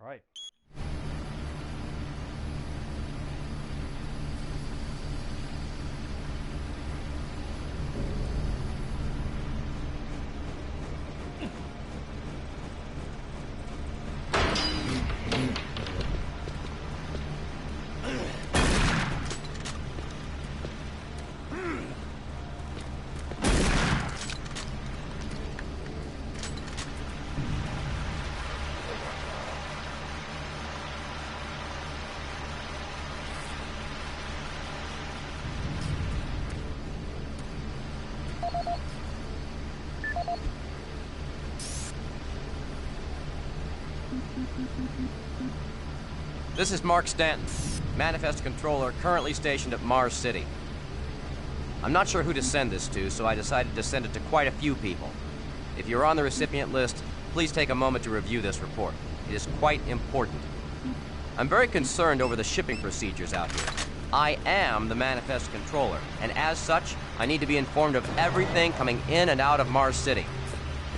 Right. This is Mark Stanton, Manifest Controller, currently stationed at Mars City. I'm not sure who to send this to, so I decided to send it to quite a few people. If you're on the recipient list, please take a moment to review this report. It is quite important. I'm very concerned over the shipping procedures out here. I am the Manifest Controller, and as such, I need to be informed of everything coming in and out of Mars City.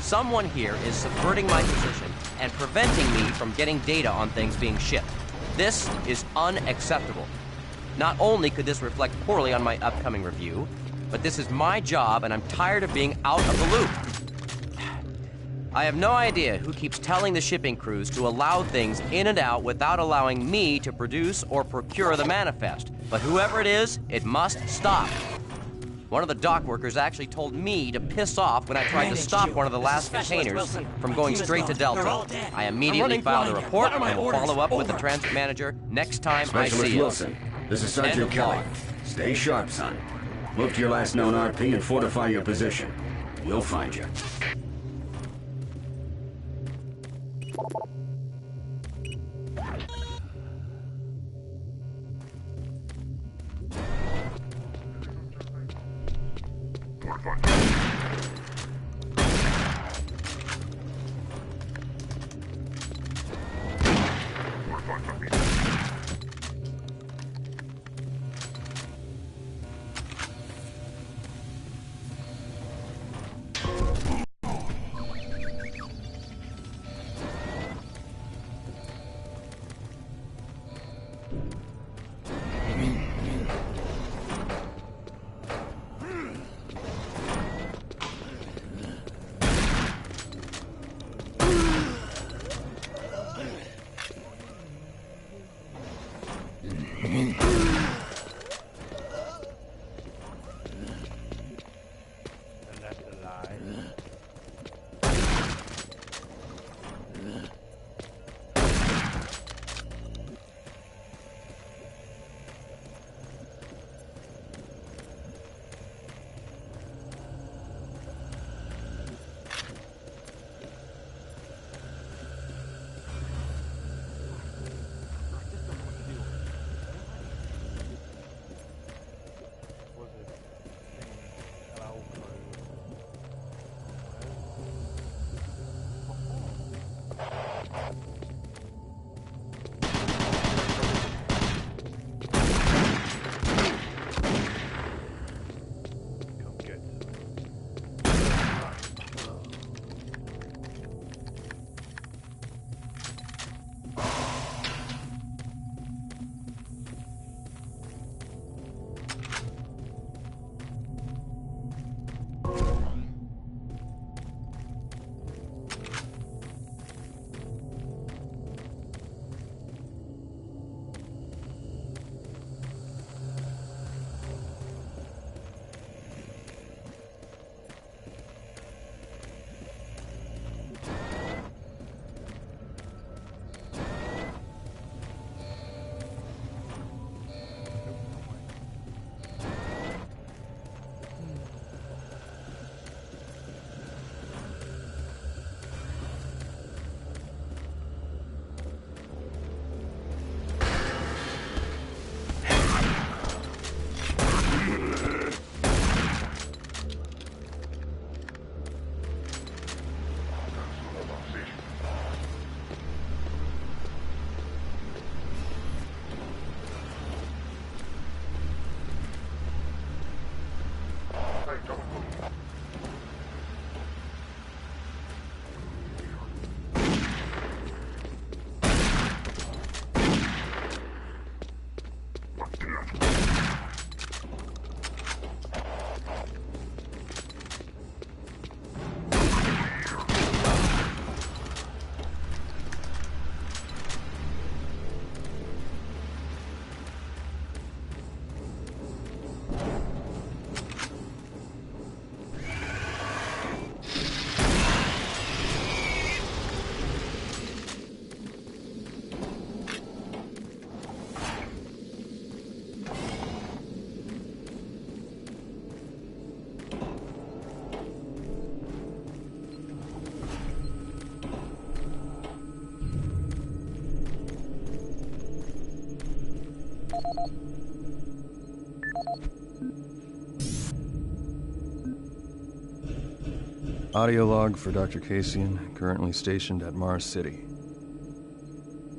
Someone here is subverting my position and preventing me from getting data on things being shipped. This is unacceptable. Not only could this reflect poorly on my upcoming review, but this is my job and I'm tired of being out of the loop. I have no idea who keeps telling the shipping crews to allow things in and out without allowing me to produce or procure the manifest. But whoever it is, it must stop. One of the dock workers actually told me to piss off when I tried to stop one of the last containers from going straight to Delta. I immediately filed a report and will follow up with the transit manager next time I see Specialist you. Wilson, this is Sergeant Kelly. Stay sharp, son. Move to your last known RP and fortify your position. We'll find you. Audio log for Dr. Kasian, currently stationed at Mars City.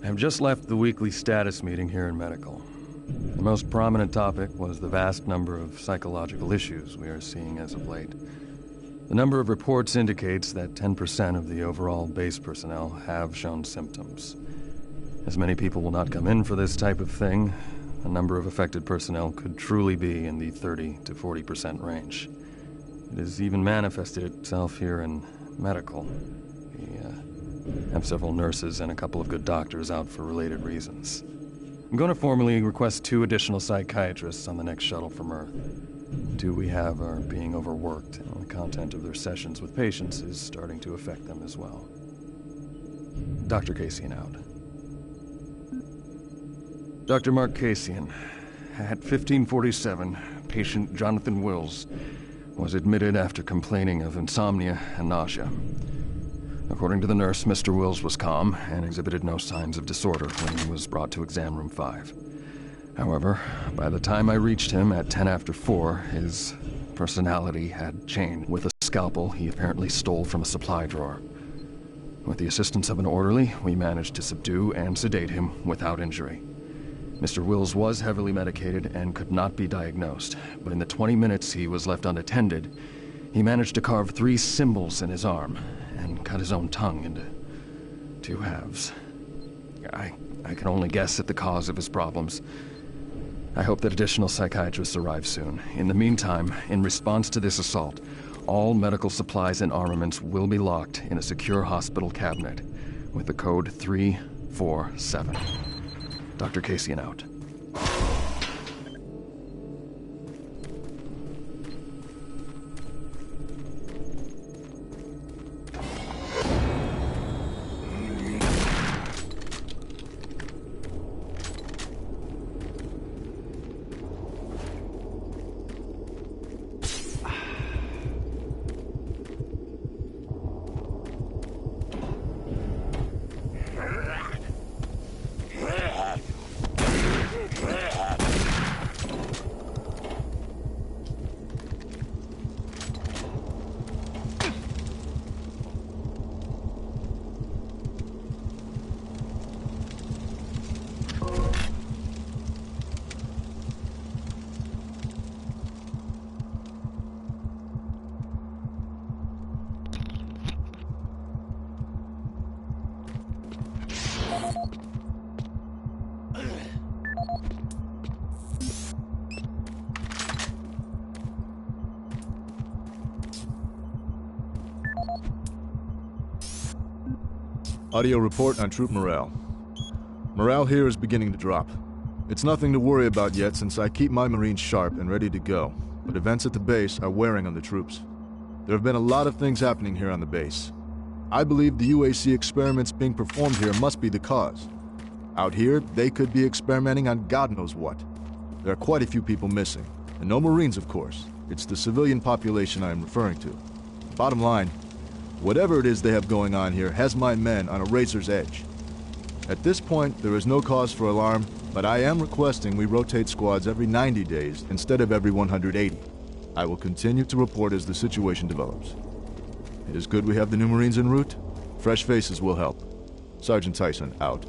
I have just left the weekly status meeting here in Medical. The most prominent topic was the vast number of psychological issues we are seeing as of late. The number of reports indicates that 10% of the overall base personnel have shown symptoms. As many people will not come in for this type of thing, the number of affected personnel could truly be in the 30 to 40% range. It has even manifested itself here in Medical. We have several nurses and a couple of good doctors out for related reasons. I'm going to formally request 2 additional psychiatrists on the next shuttle from Earth. 2 we have are being overworked, and the content of their sessions with patients is starting to affect them as well. Dr. Kasian out. Dr. Mark Kasian, at 1547, patient Jonathan Wills was admitted after complaining of insomnia and nausea. According to the nurse, Mr. Wills was calm and exhibited no signs of disorder when he was brought to exam room 5. However, by the time I reached him at 10 after 4, his personality had changed. With a scalpel he apparently stole from a supply drawer. With the assistance of an orderly, we managed to subdue and sedate him without injury. Mr. Wills was heavily medicated and could not be diagnosed, but in the 20 minutes he was left unattended, he managed to carve 3 symbols in his arm and cut his own tongue into 2 halves. I can only guess at the cause of his problems. I hope that additional psychiatrists arrive soon. In the meantime, in response to this assault, all medical supplies and armaments will be locked in a secure hospital cabinet with the code 347. Dr. Kasian out. Audio report on troop morale. Morale here is beginning to drop. It's nothing to worry about yet since I keep my Marines sharp and ready to go, but events at the base are wearing on the troops. There have been a lot of things happening here on the base. I believe the UAC experiments being performed here must be the cause. Out here, they could be experimenting on God knows what. There are quite a few people missing, and no Marines, of course. It's the civilian population I am referring to. Bottom line, whatever it is they have going on here has my men on a razor's edge. At this point, there is no cause for alarm, but I am requesting we rotate squads every 90 days instead of every 180. I will continue to report as the situation develops. It is good we have the new Marines en route. Fresh faces will help. Sergeant Tyson, out.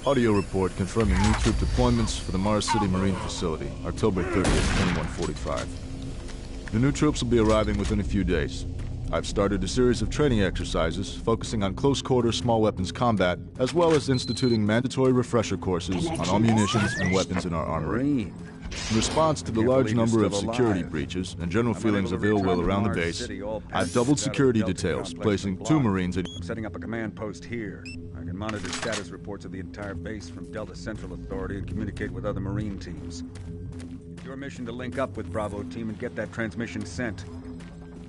Audio report confirming new troop deployments for the Mars City Marine Facility, October 30th, 2145. The new troops will be arriving within a few days. I've started a series of training exercises focusing on close-quarter small weapons combat, as well as instituting mandatory refresher courses on all munitions and weapons in our armory. In response to the large number of security breaches and general feelings of ill will around the base, I've doubled security details, placing 2 Marines in... Setting up a command post here. I can monitor status reports of the entire base from Delta Central Authority and communicate with other Marine teams. It's your mission to link up with Bravo Team and get that transmission sent.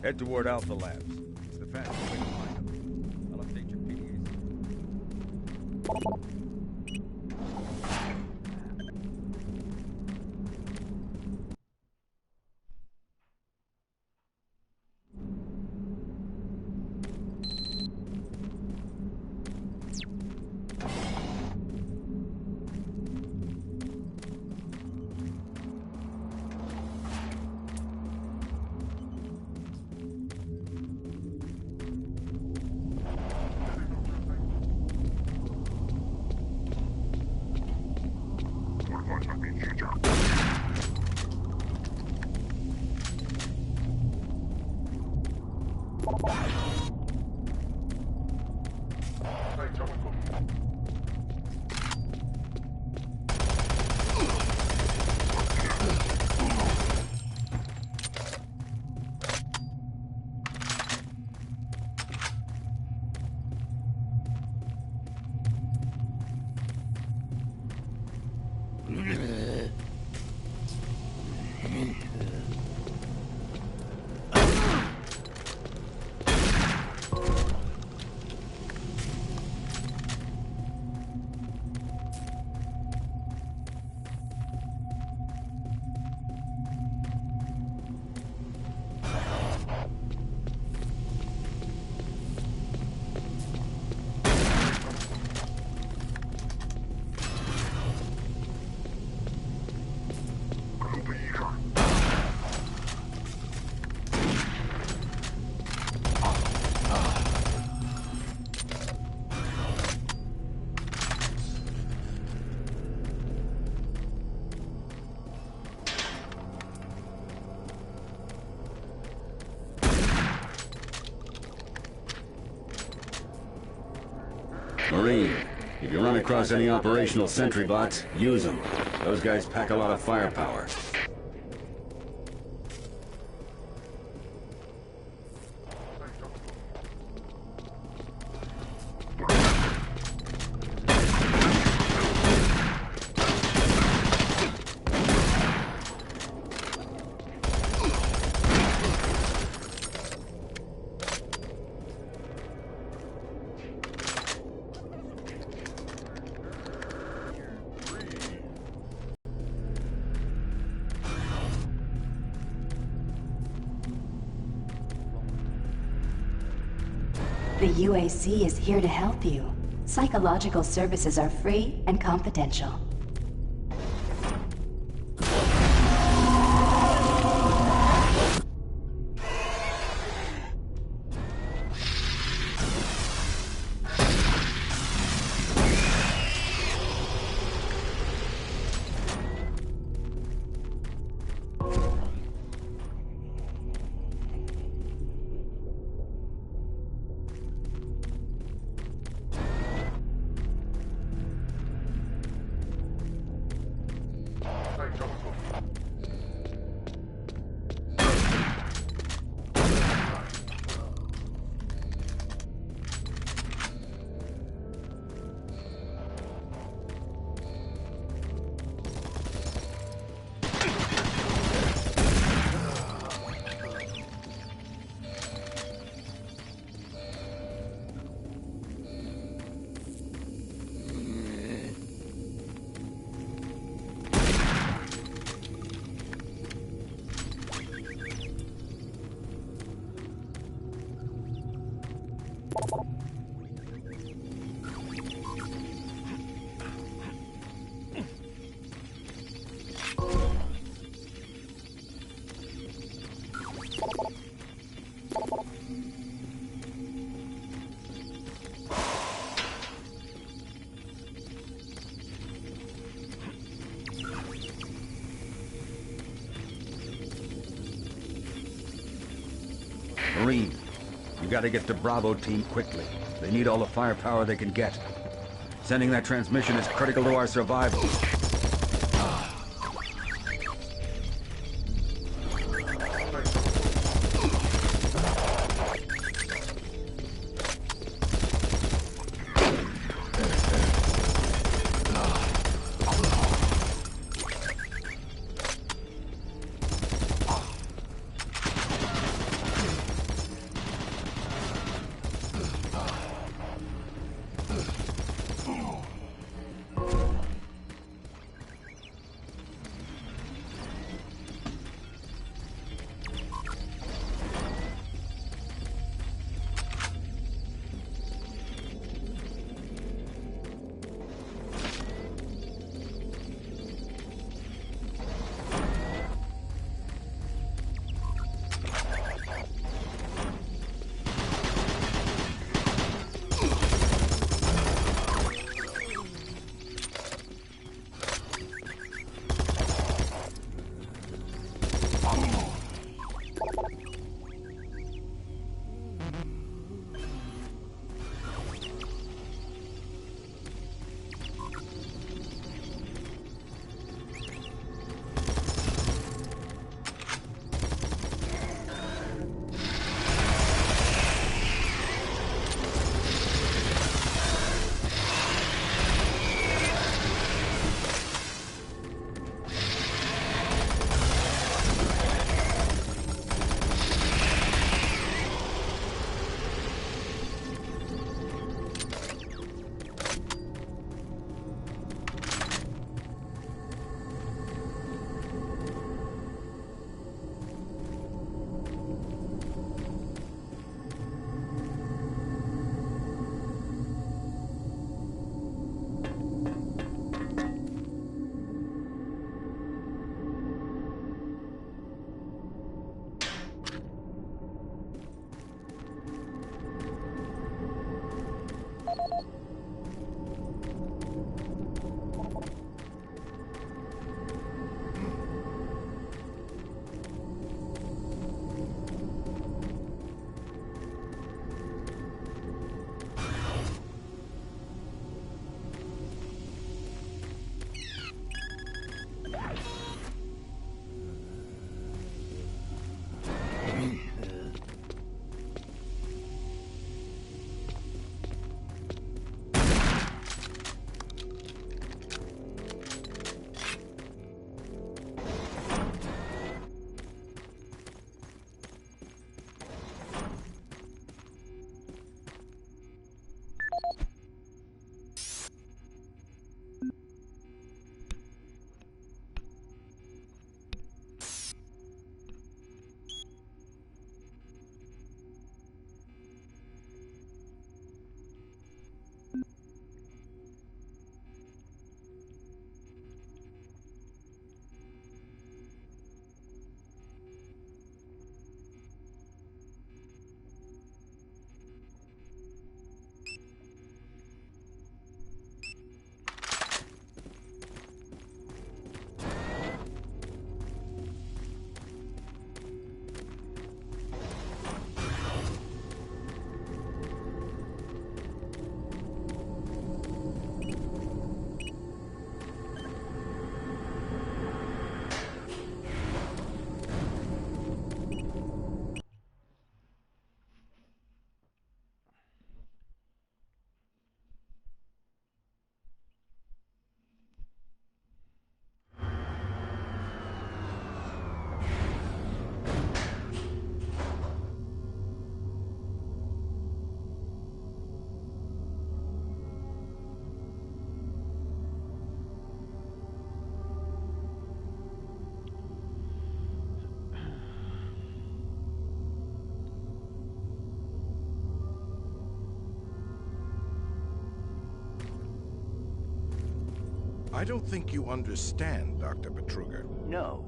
Head toward Alpha Labs. It's the fastest way to find them. I'll update your PDAs. Marine, if you run across any operational sentry bots, use them. Those guys pack a lot of firepower. The UAC is here to help you. Psychological services are free and confidential. Marine, you gotta get the Bravo team quickly. They need all the firepower they can get. Sending that transmission is critical to our survival. I don't think you understand, Dr. Betruger. No,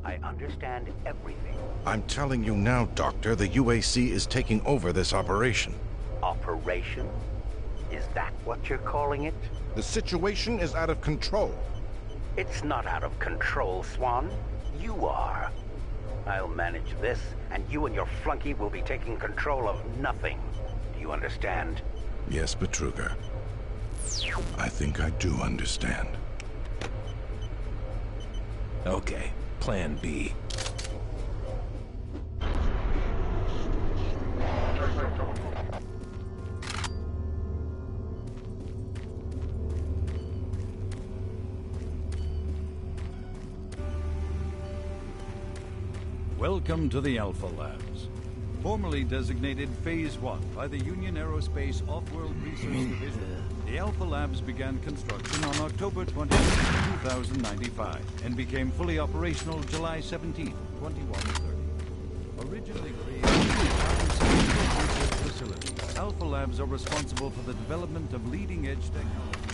I understand everything. I'm telling you now, Doctor, the UAC is taking over this operation. Operation? Is that what you're calling it? The situation is out of control. It's not out of control, Swan. You are. I'll manage this, and you and your flunky will be taking control of nothing. Do you understand? Yes, Betruger. I think I do understand. Okay, Plan B. Welcome to the Alpha Labs. Formerly designated Phase 1 by the Union Aerospace Off-World Research Division, the Alpha Labs began construction on October 20, 2095, and became fully operational July 17, 2130. Originally created as a research facility, Alpha Labs are responsible for the development of leading-edge technology.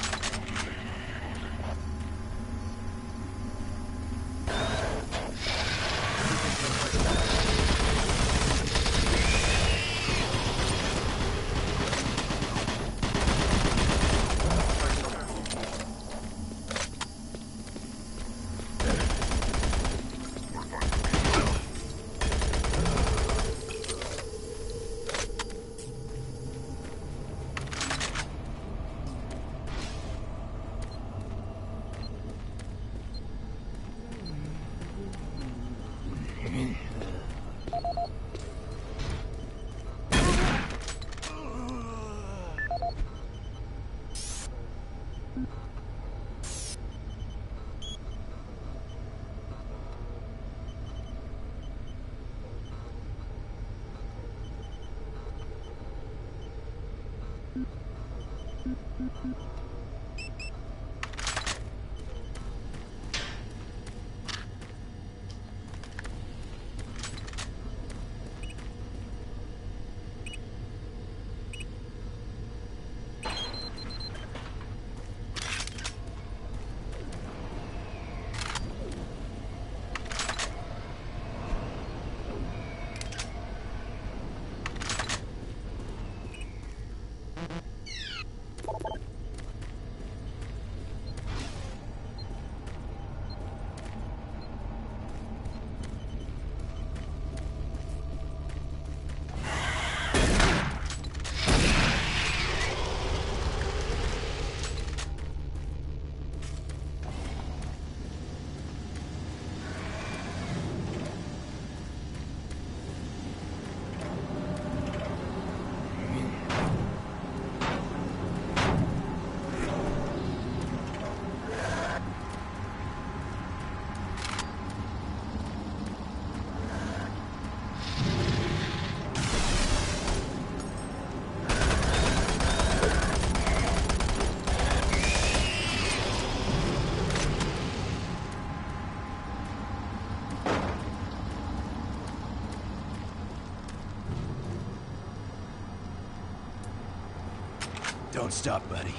Don't stop, buddy.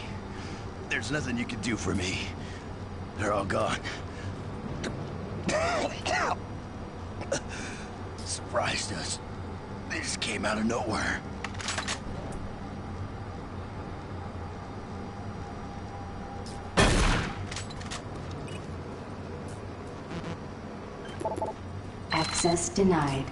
There's nothing you can do for me. They're all gone. Surprised us. They just came out of nowhere. Access denied.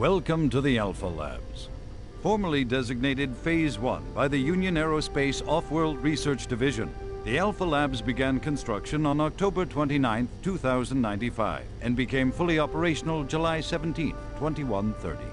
Welcome to the Alpha Labs. Formerly designated Phase 1 by the Union Aerospace Off-World Research Division, the Alpha Labs began construction on October 29, 2095, and became fully operational July 17, 2130.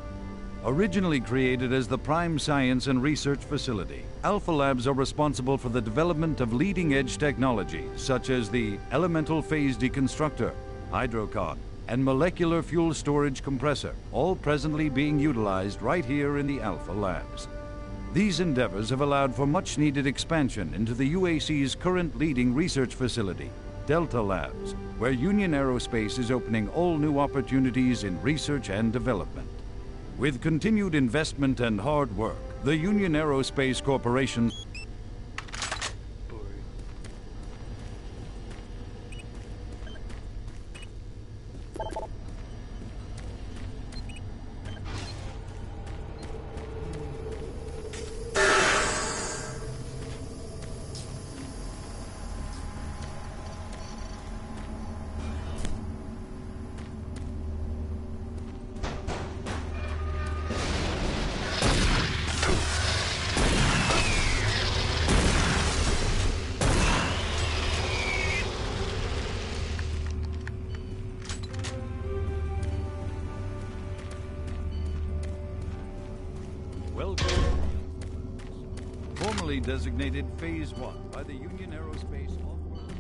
Originally created as the prime science and research facility, Alpha Labs are responsible for the development of leading-edge technology such as the Elemental Phase Deconstructor, Hydrocon, and Molecular Fuel Storage Compressor, all presently being utilized right here in the Alpha Labs. These endeavors have allowed for much-needed expansion into the UAC's current leading research facility, Delta Labs, where Union Aerospace is opening all new opportunities in research and development. With continued investment and hard work, the Union Aerospace Corporation formerly designated Phase 1 by the Union Aerospace Off-World.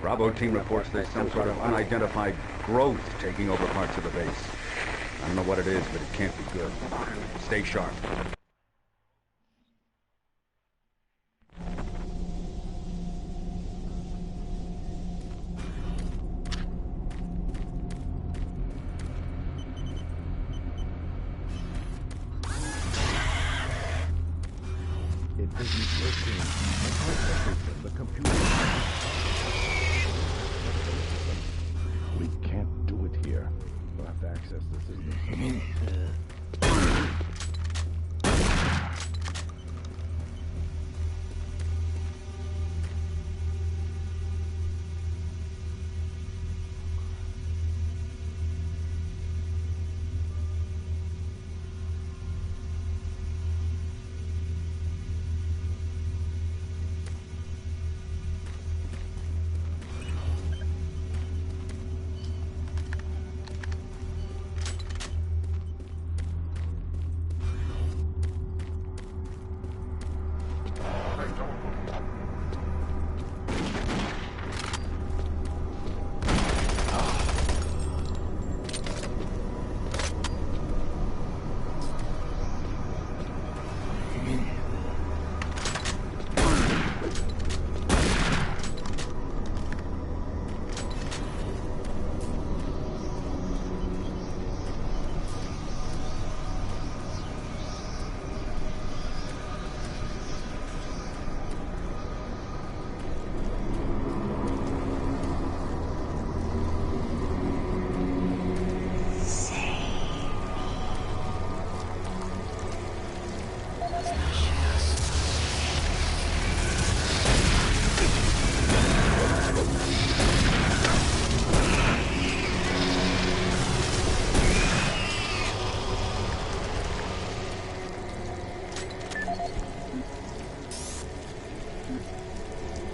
Bravo team reports there's some sort of unidentified growth taking over parts of the base. I don't know what it is, but it can't be good. Stay sharp. It isn't working. The computer. We can't do it here. We'll have to access the system.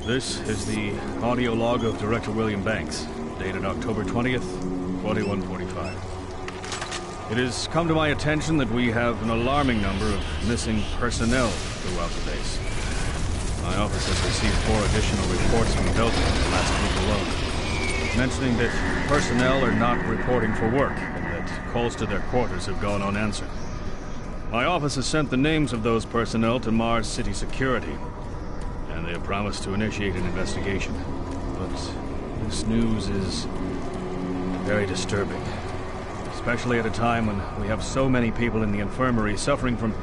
This is the audio log of Director William Banks, dated October 20th, 2145. It has come to my attention that we have an alarming number of missing personnel throughout the base. My office has received 4 additional reports from Delta in the last week alone, mentioning that personnel are not reporting for work and that calls to their quarters have gone unanswered. My office has sent the names of those personnel to Mars City Security, and they have promised to initiate an investigation. But this news is very disturbing, especially at a time when we have so many people in the infirmary suffering from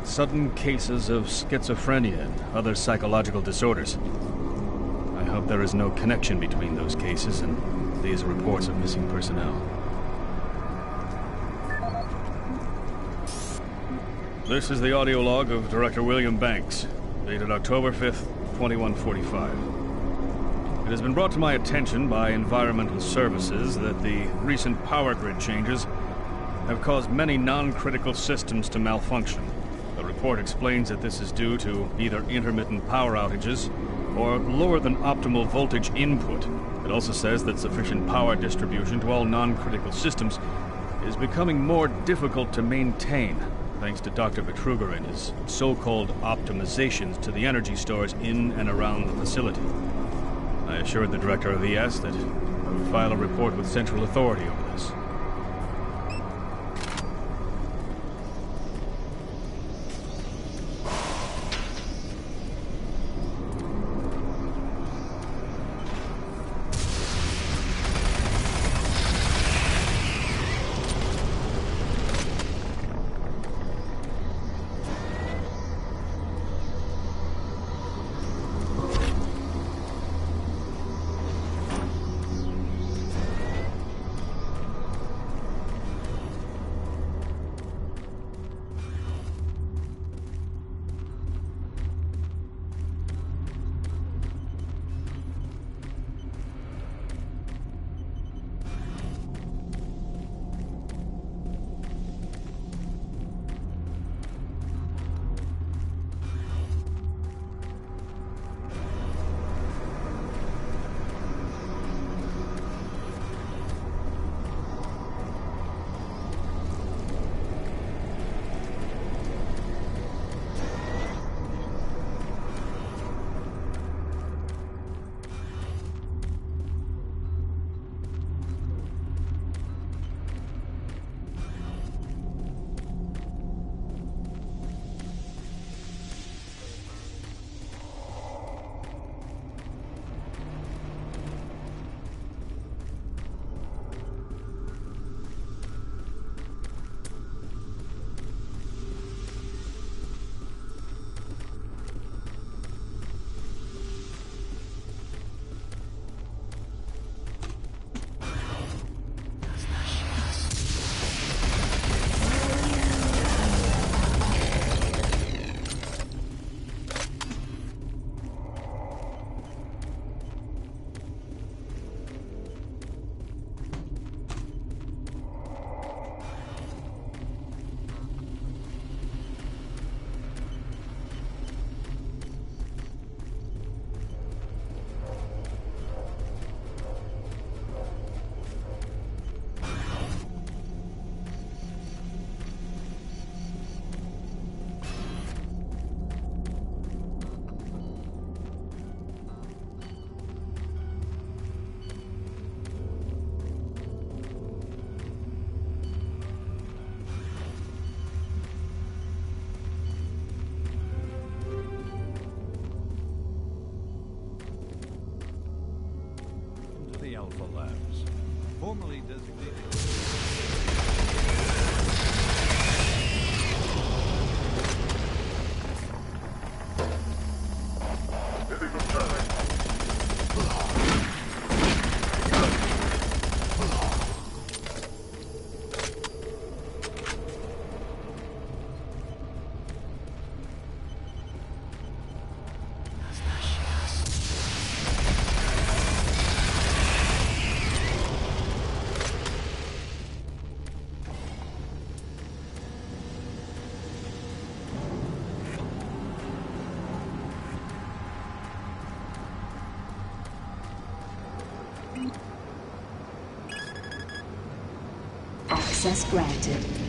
sudden cases of schizophrenia and other psychological disorders. I hope there is no connection between those cases and these reports of missing personnel. This is the audio log of Director William Banks, dated October 5th, 2145. It has been brought to my attention by Environmental Services that the recent power grid changes have caused many non-critical systems to malfunction. The report explains that this is due to either intermittent power outages or lower than optimal voltage input. It also says that sufficient power distribution to all non-critical systems is becoming more difficult to maintain, thanks to Dr. Betruger and his so-called optimizations to the energy stores in and around the facility. I assured the director of ES that I would file a report with Central Authority over this. formerly designated... Access granted.